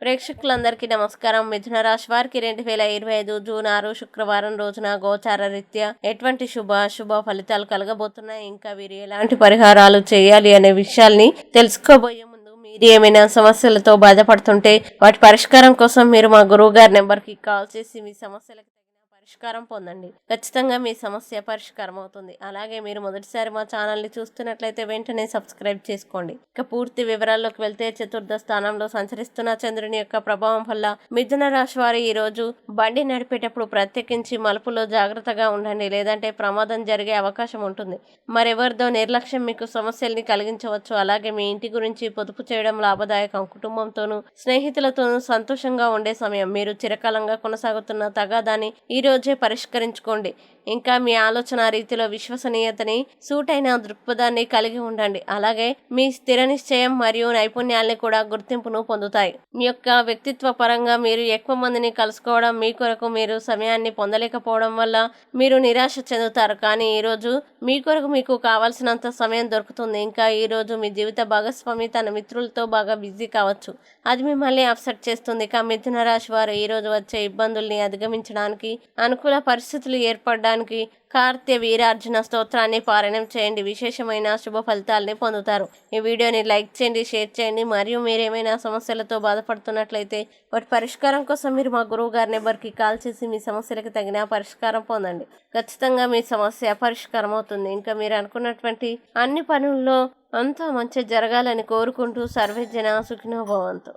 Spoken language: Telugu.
ప్రేక్షకులందరికీ నమస్కారం. మిథున రాశి వారికి 2025 జూన్ 6 శుక్రవారం రోజున గోచార రీత్యా ఎటువంటి శుభ ఫలితాలు కలగబోతున్నాయి, ఇంకా వీరు ఎలాంటి పరిహారాలు చేయాలి అనే విషయాల్ని తెలుసుకోబోయే ముందు మీరు ఏమైనా సమస్యలతో బాధపడుతుంటే వాటి పరిష్కారం కోసం మీరు మా గురువు గారి నెంబర్కి కాల్ చేసి మీ సమస్యలకు పరిష్కారం పొందండి. ఖచ్చితంగా మీ సమస్య పరిష్కారం అవుతుంది. అలాగే మీరు మొదటిసారి మా ఛానల్ని చూస్తున్నట్లయితే వెంటనే సబ్స్క్రైబ్ చేసుకోండి. ఇక పూర్తి వివరాల్లోకి వెళ్తే, చతుర్థ స్థానంలో సంచరిస్తున్న చంద్రుని యొక్క ప్రభావం వల్ల మిథున రాశి వారు ఈ రోజు బండి నడిపేటప్పుడు ప్రత్యేకించి మలుపులో జాగ్రత్తగా ఉండండి, లేదంటే ప్రమాదం జరిగే అవకాశం ఉంటుంది. మరెవరిదో నిర్లక్ష్యం మీకు సమస్యల్ని కలిగించవచ్చు. అలాగే మీ ఇంటి గురించి పొదుపు చేయడం లాభదాయకం. కుటుంబంతోనూ స్నేహితులతోనూ సంతోషంగా ఉండే సమయం. మీరు చిరకాలంగా కొనసాగుతున్న తగాదాన్ని ఈ రోజే పరిష్కరించుకోండి. ఇంకా మీ ఆలోచన రీతిలో విశ్వసనీయతని, సూటైన దృక్పథాన్ని కలిగి ఉండండి. అలాగే మీ స్థిర నిశ్చయం మరియు నైపుణ్యాల్ని కూడా గుర్తింపును పొందుతాయి. మీ యొక్క వ్యక్తిత్వ పరంగా మీరు ఎక్కువ మందిని కలుసుకోవడం, మీ కొరకు మీరు సమయాన్ని పొందలేకపోవడం వల్ల మీరు నిరాశ చెందుతారు. కానీ ఈరోజు మీ కొరకు మీకు కావాల్సినంత సమయం దొరుకుతుంది. ఇంకా ఈరోజు మీ జీవిత భాగస్వామి తన మిత్రులతో బాగా బిజీ కావచ్చు. అది మిమ్మల్ని అప్సెట్ చేస్తుంది. ఇక మిథున రాశి వారు ఈరోజు వచ్చే ఇబ్బందుల్ని అధిగమించడానికి, అనుకూల పరిస్థితులు ఏర్పడడానికి కార్తె వీరార్జున స్తోత్రాన్ని పారాయణం చేయండి. విశేషమైన శుభ ఫలితాలని పొందుతారు. ఈ వీడియోని లైక్ చేయండి, షేర్ చేయండి. మరియు మీరేమైనా సమస్యలతో బాధపడుతున్నట్లయితే వాటి పరిష్కారం కోసం మీరు మా గురువు గారి నెంబర్కి కాల్ చేసి మీ సమస్యలకు తగిన పరిష్కారం పొందండి. ఖచ్చితంగా మీ సమస్య పరిష్కారం అవుతుంది. ఇంకా మీరు అనుకున్నటువంటి అన్ని పనుల్లో అంతా మంచి జరగాలని కోరుకుంటూ సర్వే జన సుఖినో భవంతు.